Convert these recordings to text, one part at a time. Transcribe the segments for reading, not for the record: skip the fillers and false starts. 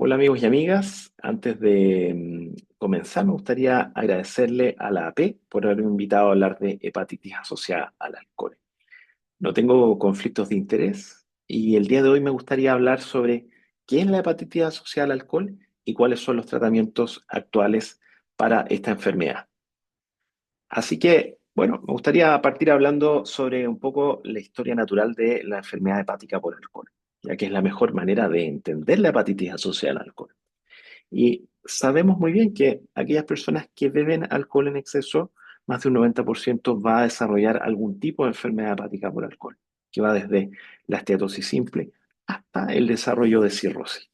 Hola amigos y amigas, antes de comenzar me gustaría agradecerle a la AP por haberme invitado a hablar de hepatitis asociada al alcohol. No tengo conflictos de interés y el día de hoy me gustaría hablar sobre qué es la hepatitis asociada al alcohol y cuáles son los tratamientos actuales para esta enfermedad. Así que, bueno, me gustaría partir hablando sobre un poco la historia natural de la enfermedad hepática por alcohol, ya que es la mejor manera de entender la hepatitis asociada al alcohol. Y sabemos muy bien que aquellas personas que beben alcohol en exceso, más de un 90% va a desarrollar algún tipo de enfermedad hepática por alcohol, que va desde la esteatosis simple hasta el desarrollo de cirrosis.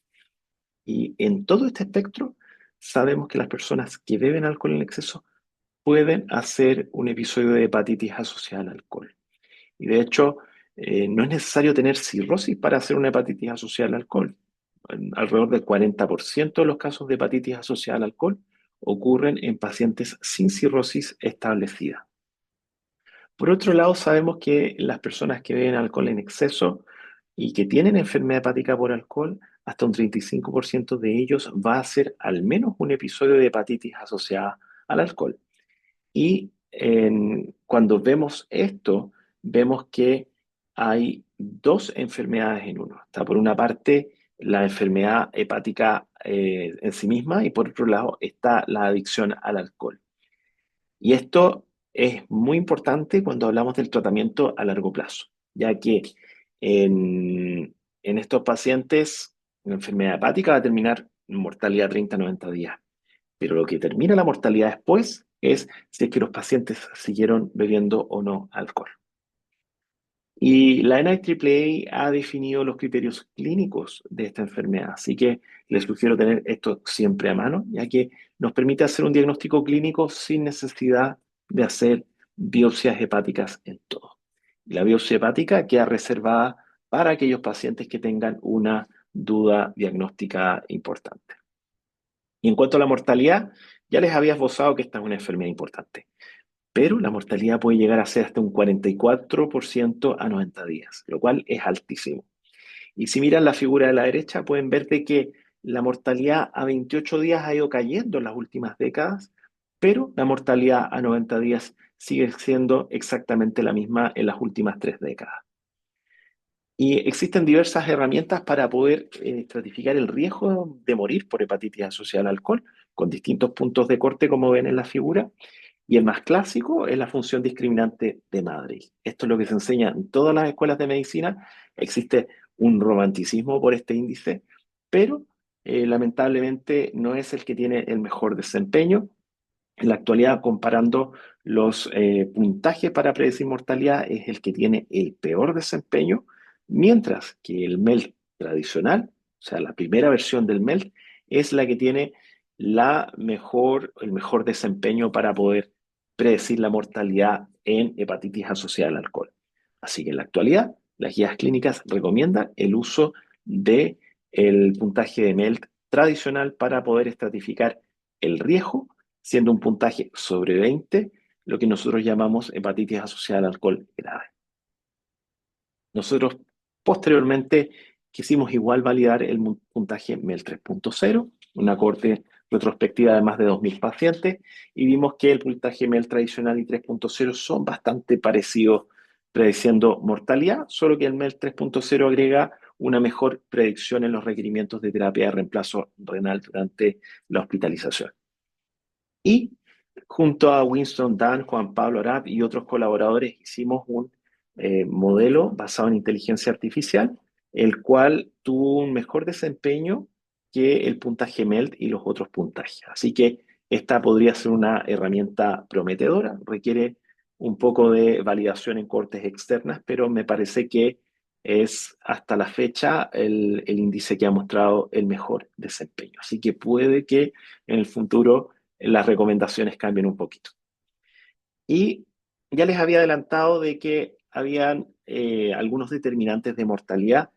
Y en todo este espectro, sabemos que las personas que beben alcohol en exceso pueden hacer un episodio de hepatitis asociada al alcohol. Y de hecho, no es necesario tener cirrosis para hacer una hepatitis asociada al alcohol. Alrededor del 40% de los casos de hepatitis asociada al alcohol ocurren en pacientes sin cirrosis establecida. Por otro lado, sabemos que las personas que beben alcohol en exceso y que tienen enfermedad hepática por alcohol, hasta un 35% de ellos va a ser al menos un episodio de hepatitis asociada al alcohol. Y cuando vemos esto, vemos que hay dos enfermedades en uno. Está por una parte la enfermedad hepática en sí misma y por otro lado está la adicción al alcohol. Y esto es muy importante cuando hablamos del tratamiento a largo plazo, ya que en estos pacientes la enfermedad hepática va a terminar en mortalidad 30 a 90 días. Pero lo que determina la mortalidad después es si es que los pacientes siguieron bebiendo o no alcohol. Y la NIAAA ha definido los criterios clínicos de esta enfermedad, así que les sugiero tener esto siempre a mano, ya que nos permite hacer un diagnóstico clínico sin necesidad de hacer biopsias hepáticas en todo. La biopsia hepática queda reservada para aquellos pacientes que tengan una duda diagnóstica importante. Y en cuanto a la mortalidad, ya les había esbozado que esta es una enfermedad importante, pero la mortalidad puede llegar a ser hasta un 44% a 90 días, lo cual es altísimo. Y si miran la figura de la derecha, pueden ver de que la mortalidad a 28 días ha ido cayendo en las últimas décadas, pero la mortalidad a 90 días sigue siendo exactamente la misma en las últimas 3 décadas. Y existen diversas herramientas para poder estratificar el riesgo de morir por hepatitis asociada al alcohol, con distintos puntos de corte, como ven en la figura. Y el más clásico es la función discriminante de Madrid. Esto es lo que se enseña en todas las escuelas de medicina. Existe un romanticismo por este índice, pero lamentablemente no es el que tiene el mejor desempeño. En la actualidad, comparando los puntajes para predecir mortalidad, es el que tiene el peor desempeño, mientras que el MELT tradicional, o sea, la primera versión del MELT, es la que tiene el mejor desempeño para poder predecir la mortalidad en hepatitis asociada al alcohol. Así que en la actualidad, las guías clínicas recomiendan el uso del puntaje de MELT tradicional para poder estratificar el riesgo, siendo un puntaje sobre 20 lo que nosotros llamamos hepatitis asociada al alcohol grave. Nosotros posteriormente quisimos igual validar el puntaje MEL 3.0, una corte retrospectiva de más de 2.000 pacientes, y vimos que el puntaje MEL tradicional y 3.0 son bastante parecidos prediciendo mortalidad, solo que el MEL 3.0 agrega una mejor predicción en los requerimientos de terapia de reemplazo renal durante la hospitalización. Y junto a Winston Dunn, Juan Pablo Arap y otros colaboradores hicimos un modelo basado en inteligencia artificial, el cual tuvo un mejor desempeño que el puntaje MELT y los otros puntajes. Así que esta podría ser una herramienta prometedora, requiere un poco de validación en cortes externas, pero me parece que es hasta la fecha el índice que ha mostrado el mejor desempeño. Así que puede que en el futuro las recomendaciones cambien un poquito. Y ya les había adelantado de que habían algunos determinantes de mortalidad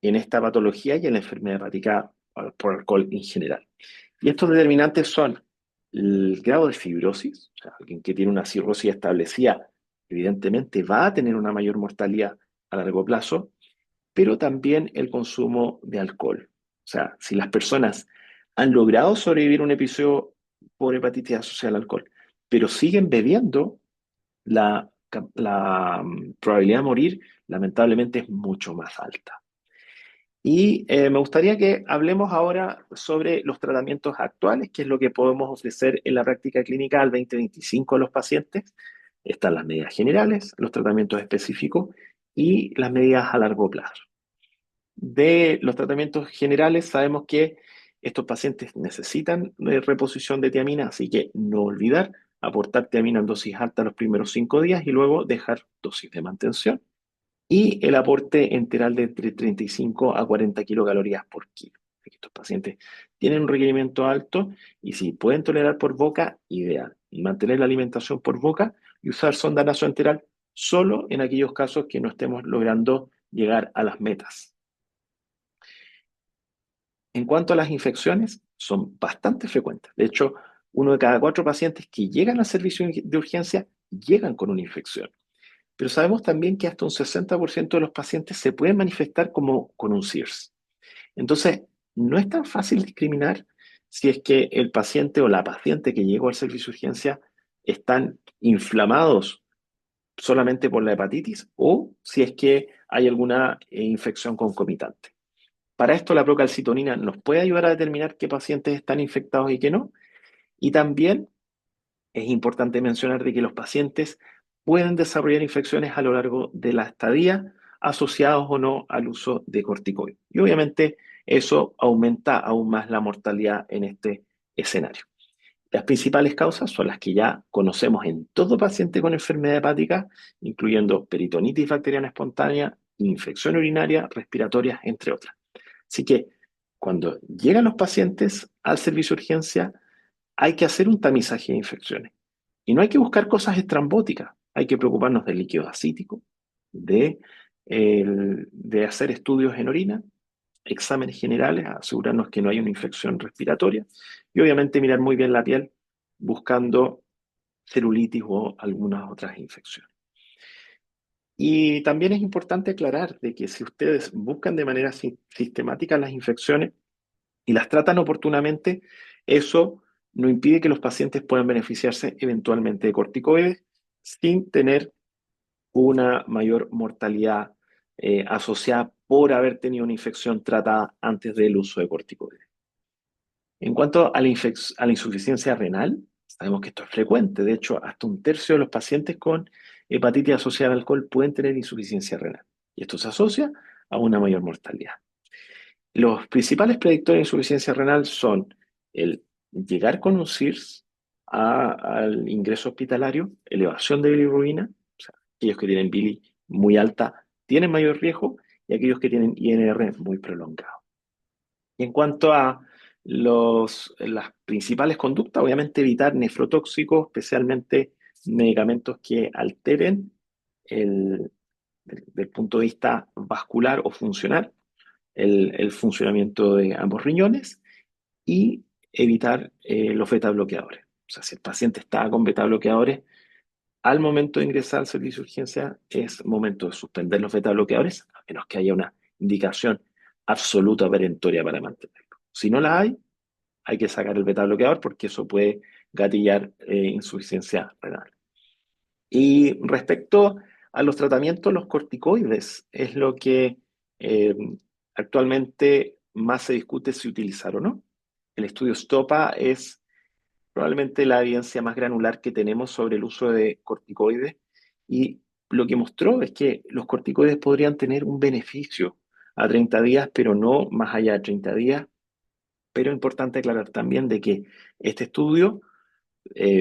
en esta patología y en la enfermedad hepática por alcohol en general. Y estos determinantes son el grado de fibrosis, o sea, alguien que tiene una cirrosis establecida, evidentemente va a tener una mayor mortalidad a largo plazo, pero también el consumo de alcohol. sea, si las personas han logrado sobrevivir un episodio por hepatitis asociada al alcohol, pero siguen bebiendo, la probabilidad de morir lamentablemente es mucho más alta. Y me gustaría que hablemos ahora sobre los tratamientos actuales, que es lo que podemos ofrecer en la práctica clínica al 2025 a los pacientes. Están las medidas generales, los tratamientos específicos y las medidas a largo plazo. De los tratamientos generales, sabemos que estos pacientes necesitan reposición de tiamina, así que no olvidar aportar tiamina en dosis alta los primeros 5 días y luego dejar dosis de mantención. Y el aporte enteral de entre 35 a 40 kilocalorías por kilo. Estos pacientes tienen un requerimiento alto y si pueden tolerar por boca, ideal. Y mantener la alimentación por boca y usar sonda nasoenteral solo en aquellos casos que no estemos logrando llegar a las metas. En cuanto a las infecciones, son bastante frecuentes. De hecho, uno de cada 4 pacientes que llegan al servicio de urgencia llegan con una infección. Pero sabemos también que hasta un 60% de los pacientes se pueden manifestar como con un SIRS. Entonces, no es tan fácil discriminar si es que el paciente o la paciente que llegó al servicio de urgencia están inflamados solamente por la hepatitis o si es que hay alguna infección concomitante. Para esto, la procalcitonina nos puede ayudar a determinar qué pacientes están infectados y qué no. Y también es importante mencionar de que los pacientes pueden desarrollar infecciones a lo largo de la estadía, asociados o no al uso de corticoides. Y obviamente eso aumenta aún más la mortalidad en este escenario. Las principales causas son las que ya conocemos en todo paciente con enfermedad hepática, incluyendo peritonitis bacteriana espontánea, infección urinaria, respiratoria, entre otras. Así que cuando llegan los pacientes al servicio de urgencia, hay que hacer un tamizaje de infecciones. Y no hay que buscar cosas estrambóticas, hay que preocuparnos del líquido acítico, de hacer estudios en orina, exámenes generales, asegurarnos que no hay una infección respiratoria y obviamente mirar muy bien la piel buscando celulitis o algunas otras infecciones. Y también es importante aclarar de que si ustedes buscan de manera sistemática las infecciones y las tratan oportunamente, eso no impide que los pacientes puedan beneficiarse eventualmente de corticoides sin tener una mayor mortalidad asociada por haber tenido una infección tratada antes del uso de corticoides. En cuanto a a la insuficiencia renal, sabemos que esto es frecuente. De hecho, hasta un tercio de los pacientes con hepatitis asociada al alcohol pueden tener insuficiencia renal. Y esto se asocia a una mayor mortalidad. Los principales predictores de insuficiencia renal son el llegar con un SIRS al ingreso hospitalario, elevación de bilirrubina, o sea, aquellos que tienen bili muy alta tienen mayor riesgo y aquellos que tienen INR muy prolongado. Y en cuanto a las principales conductas, obviamente evitar nefrotóxicos, especialmente medicamentos que alteren del punto de vista vascular o funcional el funcionamiento de ambos riñones y evitar los beta bloqueadores. O sea, si el paciente está con beta bloqueadores, al momento de ingresar al servicio de urgencia es momento de suspender los beta bloqueadores, a menos que haya una indicación absoluta perentoria para mantenerlo. Si no la hay que sacar el beta bloqueador porque eso puede gatillar insuficiencia renal. Y respecto a los tratamientos, los corticoides es lo que eh, actualmente más se discute si utilizar o no. El estudio STOPA es probablemente la evidencia más granular que tenemos sobre el uso de corticoides y lo que mostró es que los corticoides podrían tener un beneficio a 30 días, pero no más allá de 30 días. Pero es importante aclarar también de que este estudio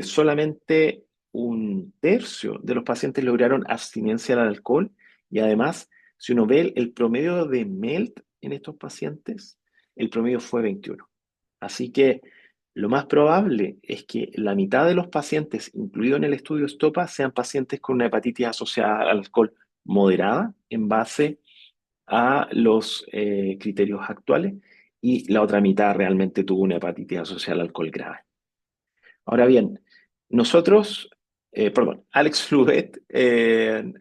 solamente un tercio de los pacientes lograron abstinencia al alcohol y además, si uno ve el promedio de MELT en estos pacientes, el promedio fue 21. Así que lo más probable es que la mitad de los pacientes incluidos en el estudio STOPA sean pacientes con una hepatitis asociada al alcohol moderada en base a los criterios actuales y la otra mitad realmente tuvo una hepatitis asociada al alcohol grave. Ahora bien, Alex Fluet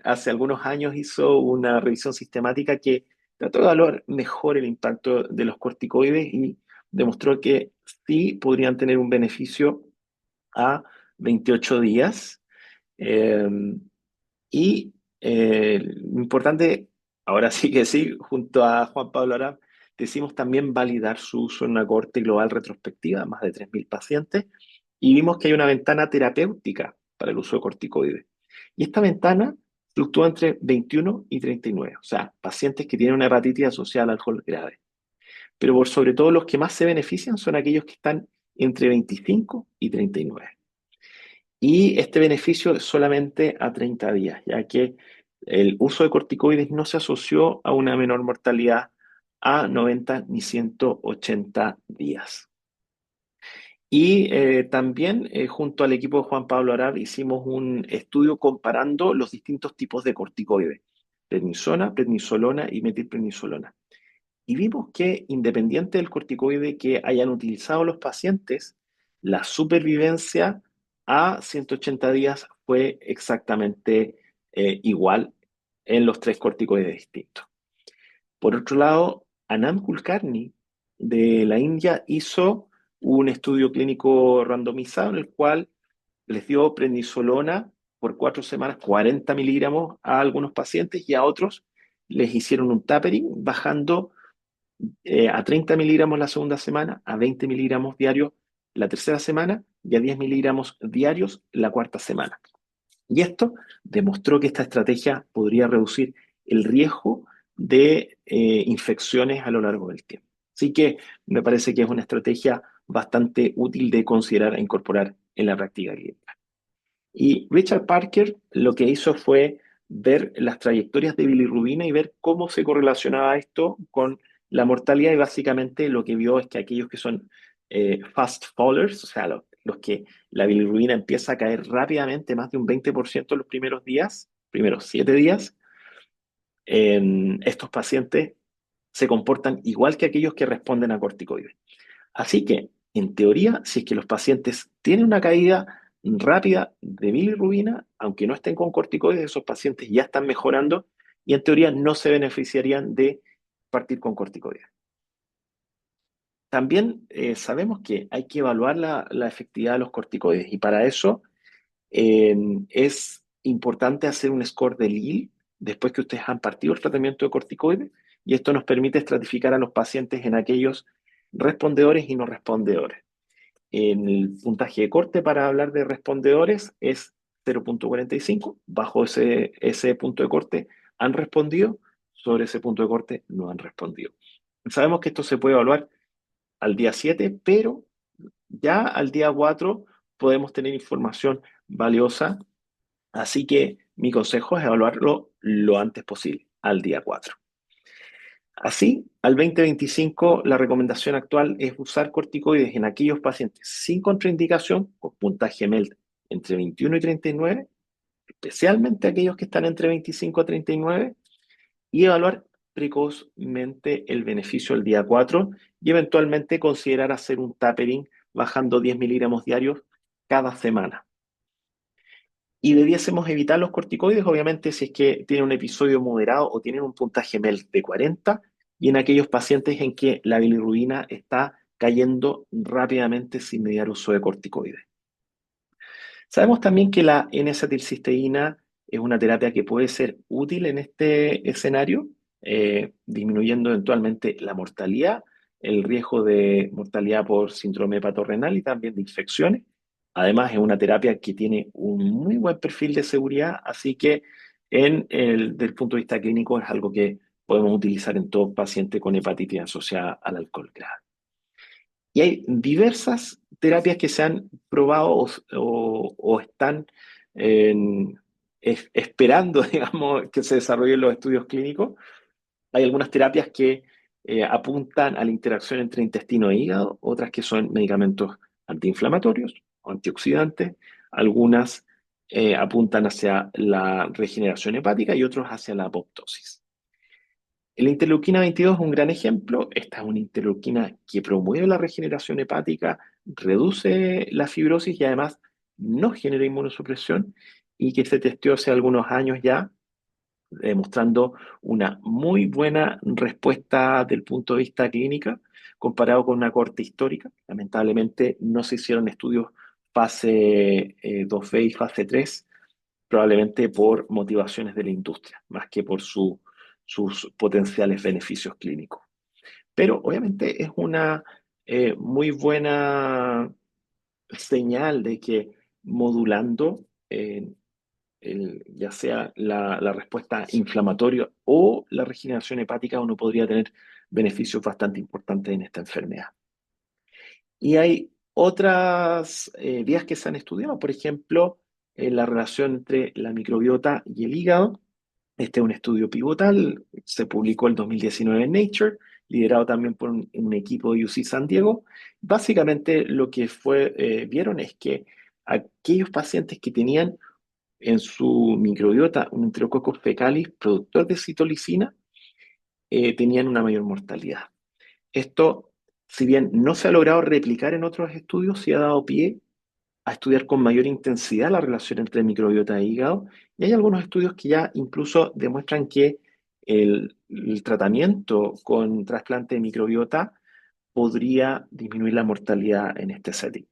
hace algunos años hizo una revisión sistemática que trató de evaluar mejor el impacto de los corticoides y demostró que sí podrían tener un beneficio a 28 días. Eh, y lo importante, ahora sí que sí, junto a Juan Pablo Arap, decidimos también validar su uso en una cohorte global retrospectiva, más de 3.000 pacientes, y vimos que hay una ventana terapéutica para el uso de corticoides. Y esta ventana fluctúa entre 21 y 39, o sea, pacientes que tienen una hepatitis asociada al alcohol grave. Pero por sobre todo los que más se benefician son aquellos que están entre 25 y 39. Y este beneficio es solamente a 30 días, ya que el uso de corticoides no se asoció a una menor mortalidad a 90 ni 180 días. Y también junto al equipo de Juan Pablo Arad hicimos un estudio comparando los distintos tipos de corticoides, prednisona, prednisolona y metilprednisolona. Y vimos que independiente del corticoide que hayan utilizado los pacientes, la supervivencia a 180 días fue exactamente igual en los tres corticoides distintos. Por otro lado, Anand Kulkarni de la India hizo un estudio clínico randomizado en el cual les dio prednisolona por 4 semanas, 40 miligramos a algunos pacientes y a otros les hicieron un tapering bajando a 30 miligramos la segunda semana, a 20 miligramos diarios la tercera semana y a 10 miligramos diarios la cuarta semana. Y esto demostró que esta estrategia podría reducir el riesgo de infecciones a lo largo del tiempo. Así que me parece que es una estrategia bastante útil de considerar e incorporar en la práctica clínica. Y Richard Parker lo que hizo fue ver las trayectorias de bilirrubina y ver cómo se correlacionaba esto con la mortalidad y básicamente lo que vio es que aquellos que son fast fallers, o sea, los que la bilirrubina empieza a caer rápidamente, más de un 20% en los primeros días, primeros 7 días, estos pacientes se comportan igual que aquellos que responden a corticoides. Así que, en teoría, si es que los pacientes tienen una caída rápida de bilirrubina, aunque no estén con corticoides, esos pacientes ya están mejorando y en teoría no se beneficiarían de partir con corticoides. También sabemos que hay que evaluar la efectividad de los corticoides y para eso es importante hacer un score de Lille después que ustedes han partido el tratamiento de corticoides y esto nos permite estratificar a los pacientes en aquellos respondedores y no respondedores. En el puntaje de corte para hablar de respondedores es 0,45. Bajo ese punto de corte han respondido, sobre ese punto de corte no han respondido. Sabemos que esto se puede evaluar al día 7, pero ya al día 4 podemos tener información valiosa, así que mi consejo es evaluarlo lo antes posible, al día 4. Así, al 2025, la recomendación actual es usar corticoides en aquellos pacientes sin contraindicación, con puntaje MELD entre 21 y 39, especialmente aquellos que están entre 25 y 39, y evaluar precozmente el beneficio el día 4 y eventualmente considerar hacer un tapering bajando 10 miligramos diarios cada semana. Y debiésemos evitar los corticoides, obviamente, si es que tienen un episodio moderado o tienen un puntaje MELD de 40 y en aquellos pacientes en que la bilirrubina está cayendo rápidamente sin mediar uso de corticoides. Sabemos también que la N-acetilcisteína es una terapia que puede ser útil en este escenario, disminuyendo eventualmente la mortalidad, el riesgo de mortalidad por síndrome hepatorrenal y también de infecciones. Además, es una terapia que tiene un muy buen perfil de seguridad, así que desde el punto de vista clínico es algo que podemos utilizar en todo paciente con hepatitis asociada al alcohol grave. Y hay diversas terapias que se han probado o están esperando, digamos, que se desarrollen los estudios clínicos. Hay algunas terapias que apuntan a la interacción entre intestino e hígado, otras que son medicamentos antiinflamatorios o antioxidantes, algunas apuntan hacia la regeneración hepática y otros hacia la apoptosis. La interleuquina 22 es un gran ejemplo. Esta es una interleuquina que promueve la regeneración hepática, reduce la fibrosis y además no genera inmunosupresión y que se testeó hace algunos años ya demostrando una muy buena respuesta del punto de vista clínica comparado con una corte histórica. Lamentablemente no se hicieron estudios fase 2B y fase 3, probablemente por motivaciones de la industria, más que por sus potenciales beneficios clínicos. Pero obviamente es una muy buena señal de que modulando ya sea la respuesta inflamatoria o la regeneración hepática, uno podría tener beneficios bastante importantes en esta enfermedad. Y hay otras vías que se han estudiado, por ejemplo, la relación entre la microbiota y el hígado. Este es un estudio pivotal, se publicó en 2019 en Nature, liderado también por un equipo de UC San Diego. Básicamente lo que vieron es que aquellos pacientes que tenían en su microbiota un Enterococcus fecalis productor de citolicina tenían una mayor mortalidad. Esto, si bien no se ha logrado replicar en otros estudios, sí ha dado pie a estudiar con mayor intensidad la relación entre microbiota e hígado, y hay algunos estudios que ya incluso demuestran que el tratamiento con trasplante de microbiota podría disminuir la mortalidad en este setting.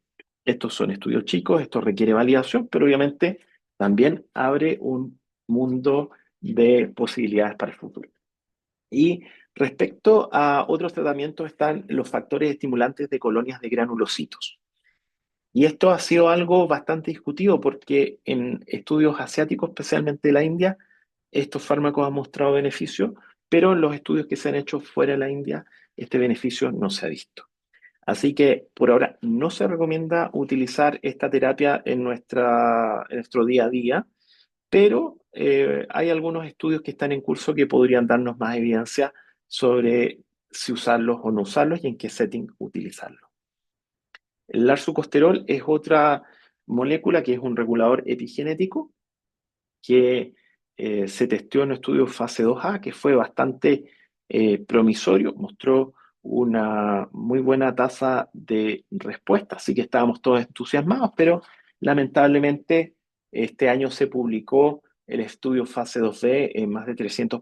Estos son estudios chicos, esto requiere validación, pero obviamente también abre un mundo de posibilidades para el futuro. Y respecto a otros tratamientos están los factores estimulantes de colonias de granulocitos. Y esto ha sido algo bastante discutido porque en estudios asiáticos, especialmente de la India, estos fármacos han mostrado beneficio, pero en los estudios que se han hecho fuera de la India, este beneficio no se ha visto. Así que por ahora no se recomienda utilizar esta terapia en nuestro día a día, pero hay algunos estudios que están en curso que podrían darnos más evidencia sobre si usarlos o no usarlos y en qué setting utilizarlos. El larsucosterol es otra molécula que es un regulador epigenético que se testeó en un estudio fase 2A que fue bastante promisorio, mostró una muy buena tasa de respuesta, así que estábamos todos entusiasmados, pero lamentablemente este año se publicó el estudio fase 2B en más de 300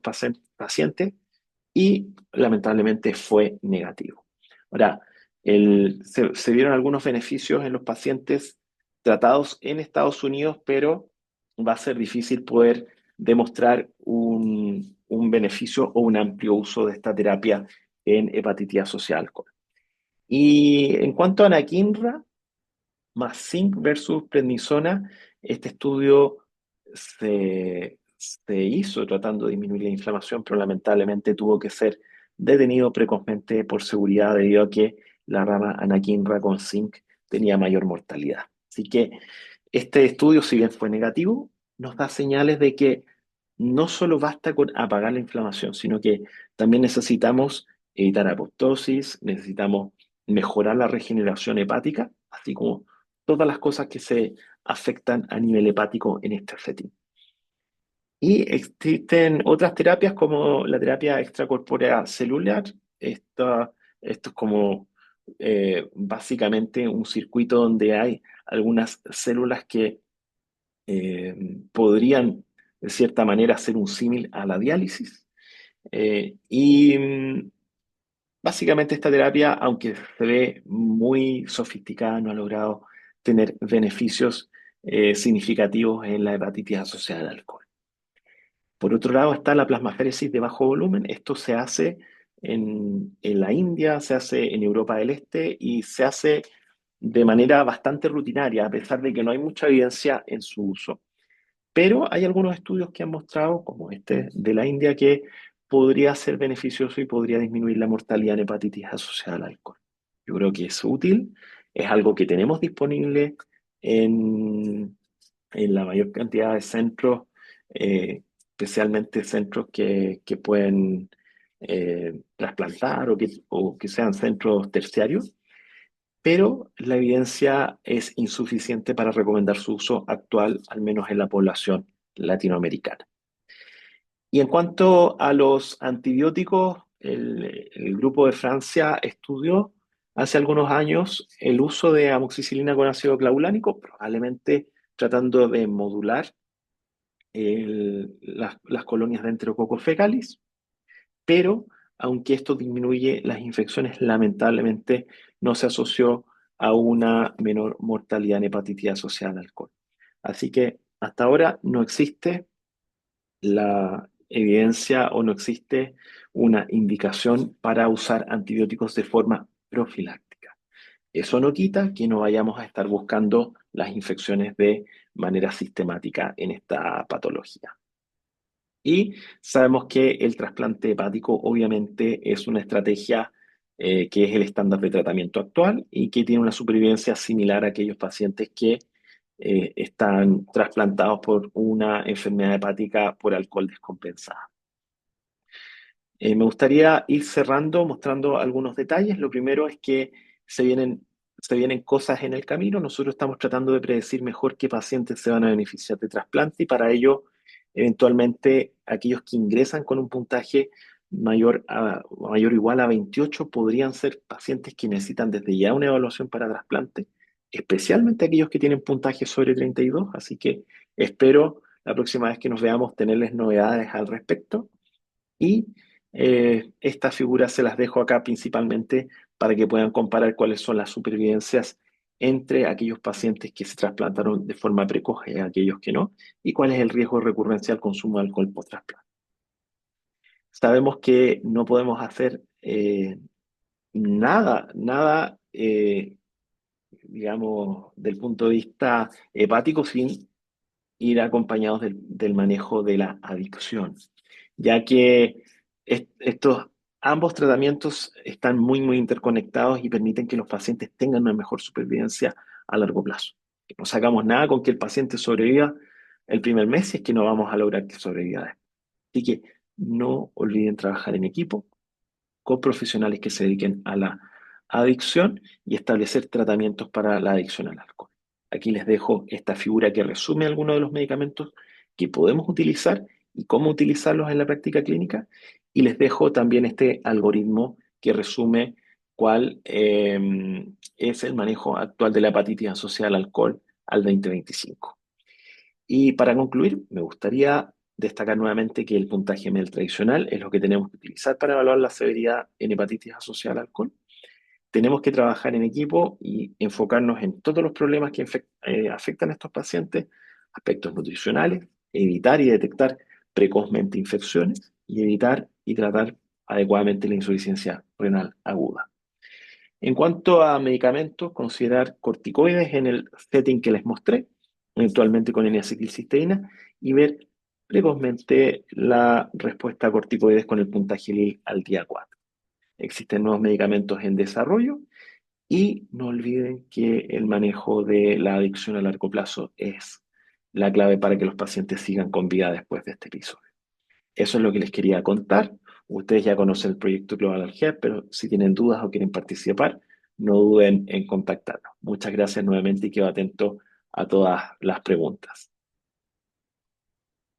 pacientes y lamentablemente fue negativo. Ahora, se vieron algunos beneficios en los pacientes tratados en Estados Unidos, pero va a ser difícil poder demostrar un beneficio o un amplio uso de esta terapia en hepatitis asociada al alcohol. Y en cuanto a anakinra, más zinc versus prednisona, este estudio se hizo tratando de disminuir la inflamación, pero lamentablemente tuvo que ser detenido precozmente por seguridad debido a que la rama anakinra con zinc tenía mayor mortalidad. Así que este estudio, si bien fue negativo, nos da señales de que no solo basta con apagar la inflamación, sino que también necesitamos evitar apoptosis, necesitamos mejorar la regeneración hepática, así como todas las cosas que se afectan a nivel hepático en este setting. Y existen otras terapias como la terapia extracorpórea celular. Esto es como básicamente un circuito donde hay algunas células que podrían de cierta manera hacer un símil a la diálisis. Y básicamente esta terapia, aunque se ve muy sofisticada, no ha logrado tener beneficios significativos en la hepatitis asociada al alcohol. Por otro lado está la plasmaféresis de bajo volumen. Esto se hace en la India, se hace en Europa del Este y se hace de manera bastante rutinaria, a pesar de que no hay mucha evidencia en su uso. Pero hay algunos estudios que han mostrado, como este de la India, que podría ser beneficioso y podría disminuir la mortalidad en hepatitis asociada al alcohol. Yo creo que es útil, es algo que tenemos disponible en, en la mayor cantidad de centros, especialmente centros que pueden trasplantar o que sean centros terciarios, pero la evidencia es insuficiente para recomendar su uso actual, al menos en la población latinoamericana. Y en cuanto a los antibióticos, el grupo de Francia estudió hace algunos años el uso de amoxicilina con ácido clavulánico, probablemente tratando de modular las colonias de Enterococcus fecalis, pero aunque esto disminuye las infecciones, lamentablemente no se asoció a una menor mortalidad en hepatitis asociada al alcohol. Así que hasta ahora no existe la evidencia o no existe una indicación para usar antibióticos de forma profiláctica. Eso no quita que no vayamos a estar buscando las infecciones de manera sistemática en esta patología. Y sabemos que el trasplante hepático obviamente es una estrategia que es el estándar de tratamiento actual y que tiene una supervivencia similar a aquellos pacientes que están trasplantados por una enfermedad hepática por alcohol descompensada. Me gustaría ir cerrando mostrando algunos detalles. Lo primero es que se vienen, se vienen cosas en el camino. Nosotros estamos tratando de predecir mejor qué pacientes se van a beneficiar de trasplante y para ello, eventualmente, aquellos que ingresan con un puntaje mayor o igual a 28 podrían ser pacientes que necesitan desde ya una evaluación para trasplante, especialmente aquellos que tienen puntaje sobre 32. Así que espero la próxima vez que nos veamos tenerles novedades al respecto. Y estas figuras se las dejo acá principalmente para que puedan comparar cuáles son las supervivencias entre aquellos pacientes que se trasplantaron de forma precoz y aquellos que no, y cuál es el riesgo de recurrencia al consumo de alcohol post-trasplante. Sabemos que no podemos hacer nada, digamos, del punto de vista hepático sin ir acompañados del manejo de la adicción, ya que estos ambos tratamientos están muy interconectados y permiten que los pacientes tengan una mejor supervivencia a largo plazo. No sacamos nada con que el paciente sobreviva el primer mes si es que no vamos a lograr que sobreviva después. Así que no olviden trabajar en equipo con profesionales que se dediquen a la adicción y establecer tratamientos para la adicción al alcohol. Aquí les dejo esta figura que resume algunos de los medicamentos que podemos utilizar y cómo utilizarlos en la práctica clínica. Y les dejo también este algoritmo que resume cuál es el manejo actual de la hepatitis asociada al alcohol al 2025. Y para concluir, me gustaría destacar nuevamente que el puntaje MEL tradicional es lo que tenemos que utilizar para evaluar la severidad en hepatitis asociada al alcohol. Tenemos que trabajar en equipo y enfocarnos en todos los problemas que afectan a estos pacientes, aspectos nutricionales, evitar y detectar precozmente infecciones y evitar y tratar adecuadamente la insuficiencia renal aguda. En cuanto a medicamentos, considerar corticoides en el setting que les mostré, eventualmente con N-acetilcisteína, y ver precozmente la respuesta a corticoides con el puntaje Lille al día 4. Existen nuevos medicamentos en desarrollo y no olviden que el manejo de la adicción a largo plazo es la clave para que los pacientes sigan con vida después de este episodio. Eso es lo que les quería contar. Ustedes ya conocen el proyecto Global Health, pero si tienen dudas o quieren participar, no duden en contactarnos. Muchas gracias nuevamente y quedo atento a todas las preguntas.